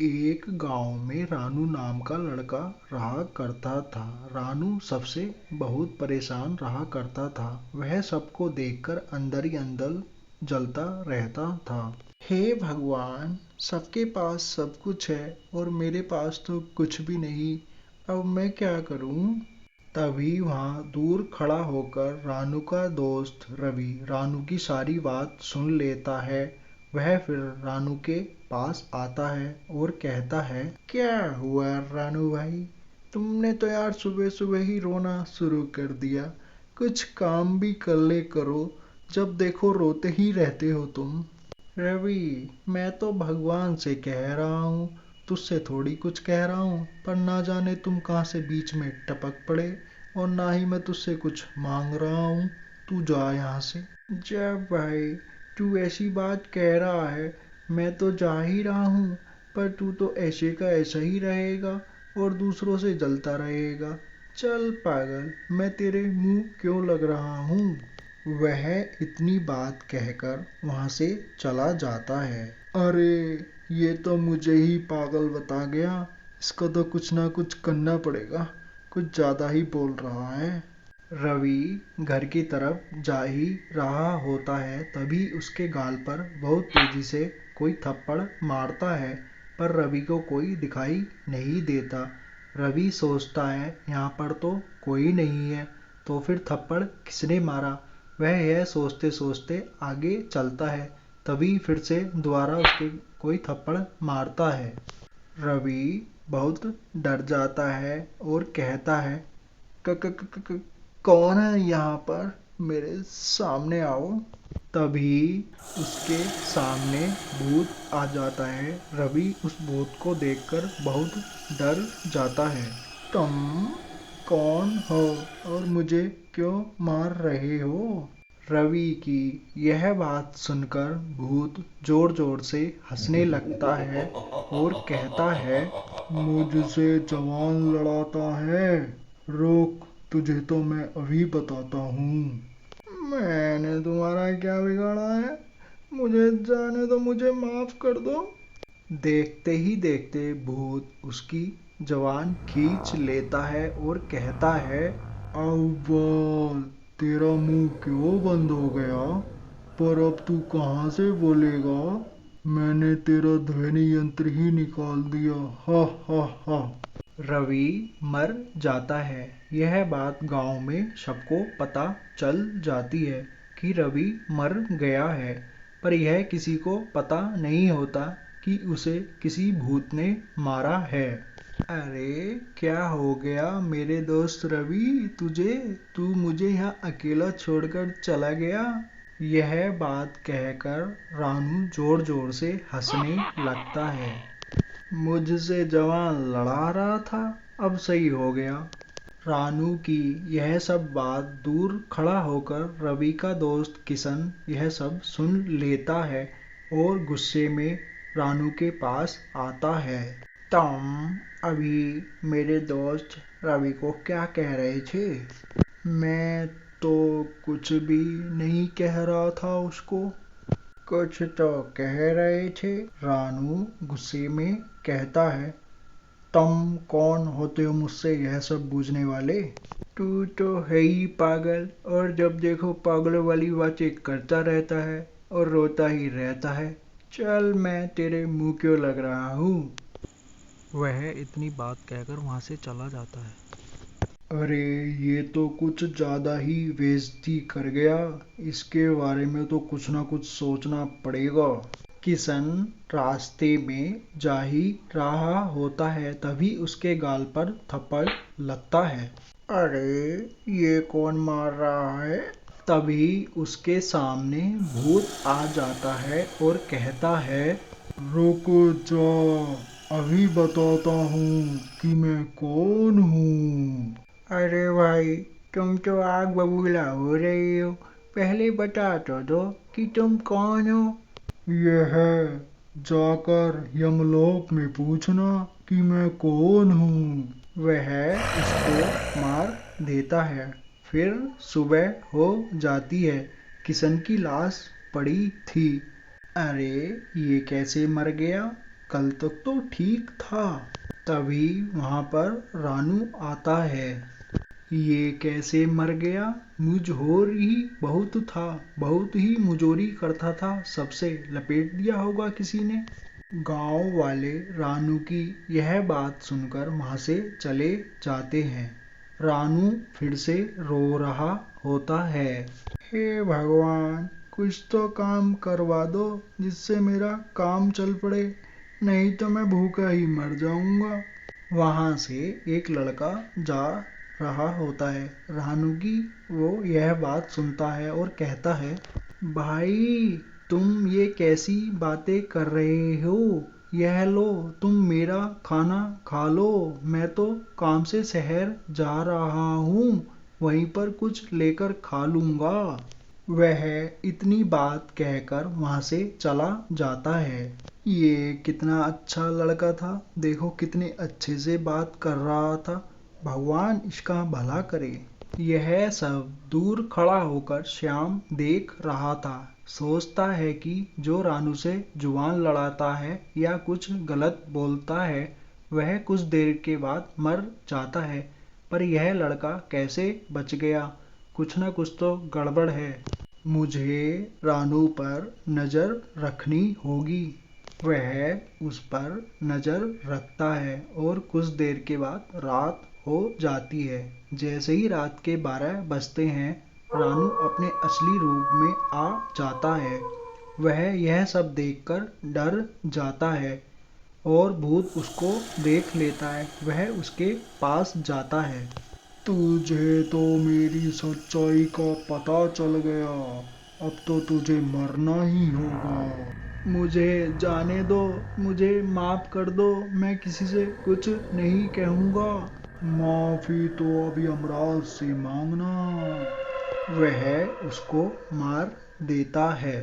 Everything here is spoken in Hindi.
एक गांव में रानू नाम का लड़का रहा करता था। रानू सबसे बहुत परेशान रहा करता था। वह सबको देखकर अंदर ही अंदर जलता रहता था। हे भगवान, सबके पास सब कुछ है और मेरे पास तो कुछ भी नहीं। अब मैं क्या करूं? तभी वहां दूर खड़ा होकर रानू का दोस्त रवि रानू की सारी बात सुन लेता है। वह फिर रानू के पास आता है और कहता है, क्या हुआ रानू भाई? तुमने तो यार सुबह सुबह ही रोना शुरू कर दिया। कुछ काम भी कर ले करो, जब देखो रोते ही रहते हो तुम। रवि, मैं तो भगवान से कह रहा हूँ, तुझसे थोड़ी कुछ कह रहा हूँ। पर ना जाने तुम कहाँ से बीच में टपक पड़े, और ना ही मैं तुझसे कुछ मांग रहा हूँ। तू जा यहाँ से। जब भाई तू ऐसी बात कह रहा है, मैं तो जा ही रहा हूँ। पर तू तो ऐसे का ऐसा ही रहेगा और दूसरों से जलता रहेगा। चल पागल, मैं तेरे मुंह क्यों लग रहा हूँ? वह इतनी बात कहकर वहां से चला जाता है। अरे, ये तो मुझे ही पागल बता गया। इसका तो कुछ ना कुछ करना पड़ेगा। कुछ ज्यादा ही बोल रहा है। रवि घर की तरफ जा ही रहा होता है, तभी उसके गाल पर बहुत तेजी से कोई थप्पड़ मारता है। पर रवि को कोई दिखाई नहीं देता। रवि सोचता है, यहाँ पर तो कोई नहीं है, तो फिर थप्पड़ किसने मारा? वह यह सोचते सोचते आगे चलता है। तभी फिर से दोबारा उसके कोई थप्पड़ मारता है। रवि बहुत डर जाता है और कहता है, क क क क क- कौन है यहाँ पर? मेरे सामने आओ। तभी उसके सामने भूत आ जाता है। रवि उस भूत को देखकर बहुत डर जाता है। तुम कौन हो और मुझे क्यों मार रहे हो? रवि की यह बात सुनकर भूत जोर जोर से हंसने लगता है और कहता है, मुझसे जवान लड़ाता है? रोक, तुझे तो मैं अभी बताता हूँ। मैंने तुम्हारा क्या बिगाड़ा है? मुझे जाने दो, मुझे माफ कर दो। देखते ही देखते भूत उसकी जवान खींच लेता है और कहता है, अव्वल, तेरा मुंह क्यों बंद हो गया? पर अब तू कहाँ से बोलेगा? मैंने तेरा ध्वनि यंत्र ही निकाल दिया। हा हा हा। रवि मर जाता है। यह बात गांव में सबको पता चल जाती है कि रवि मर गया है। पर यह किसी को पता नहीं होता कि उसे किसी भूत ने मारा है। अरे, क्या हो गया मेरे दोस्त रवि तुझे? तू मुझे यहाँ अकेला छोड़कर चला गया? यह बात कहकर रानू जोर जोर से हंसने लगता है। मुझसे जवान लड़ा रहा था, अब सही हो गया। रानू की यह सब बात दूर खड़ा होकर रवि का दोस्त किशन यह सब सुन लेता है और गुस्से में रानू के पास आता है। तुम अभी मेरे दोस्त रवि को क्या कह रहे थे? मैं तो कुछ भी नहीं कह रहा था उसको। कुछ तो कह रहे थे, रानू गुस्से में कहता है। तुम कौन होते हो मुझसे यह सब पूछने वाले? तू तो है ही पागल, और जब देखो पागलों वाली बातें करता रहता है और रोता ही रहता है। चल, मैं तेरे मुंह क्यों लग रहा हूँ? वह इतनी बात कहकर वहां से चला जाता है। अरे, ये तो कुछ ज्यादा ही बेइज्जती कर गया। इसके बारे में तो कुछ ना कुछ सोचना पड़ेगा। किशन रास्ते में जा ही रहा होता है, तभी उसके गाल पर थप्पड़ लगता है। अरे, ये कौन मार रहा है? तभी उसके सामने भूत आ जाता है और कहता है, रुको जा, अभी बताता हूँ कि मैं कौन हूँ। अरे भाई, तुम तो आग बबूला हो रही हो। पहले बता तो दो कि तुम कौन हो। यह जाकर यमलोक में पूछना कि मैं कौन हूँ। वह उसको मार देता है। फिर सुबह हो जाती है। किशन की लाश पड़ी थी। अरे, ये कैसे मर गया? कल तक तो ठीक था। तभी वहां पर रानू आता है। ये कैसे मर गया? मुझोर ही बहुत था, बहुत ही मुजोरी करता था, सबसे लपेट दिया होगा किसी ने। गांव वाले रानू की यह बात सुनकर वहां से चले जाते हैं। रानू फिर से रो रहा होता है। हे भगवान, कुछ तो काम करवा दो जिससे मेरा काम चल पड़े, नहीं तो मैं भूखा ही मर जाऊंगा। वहां से एक लड़का जा रहा होता है। रानू की वो यह बात सुनता है और कहता है, भाई तुम ये कैसी बातें कर रहे हो? यह लो, तुम मेरा खाना खा लो। मैं तो काम से शहर जा रहा हूँ, वहीं पर कुछ लेकर खा लूंगा। वह इतनी बात कहकर वहां से चला जाता है। ये कितना अच्छा लड़का था, देखो कितने अच्छे से बात कर रहा था। भगवान इसका भला करे। यह सब दूर खड़ा होकर श्याम देख रहा था। सोचता है कि जो रानू से जुबान लड़ाता है या कुछ गलत बोलता है वह कुछ देर के बाद मर जाता है, पर यह लड़का कैसे बच गया? कुछ न कुछ तो गड़बड़ है। मुझे रानू पर नजर रखनी होगी। वह उस पर नजर रखता है और कुछ देर के बाद रात हो जाती है। जैसे ही रात के 12 बजते हैं, रानू अपने असली रूप में आ जाता है। वह यह सब देखकर डर जाता है और भूत उसको देख लेता है। वह उसके पास जाता है। तुझे तो मेरी सच्चाई का पता चल गया, अब तो तुझे मरना ही होगा। मुझे जाने दो, मुझे माफ कर दो, मैं किसी से कुछ नहीं कहूँगा। माफी तो अब यमराज से मांगना। वह उसको मार देता है।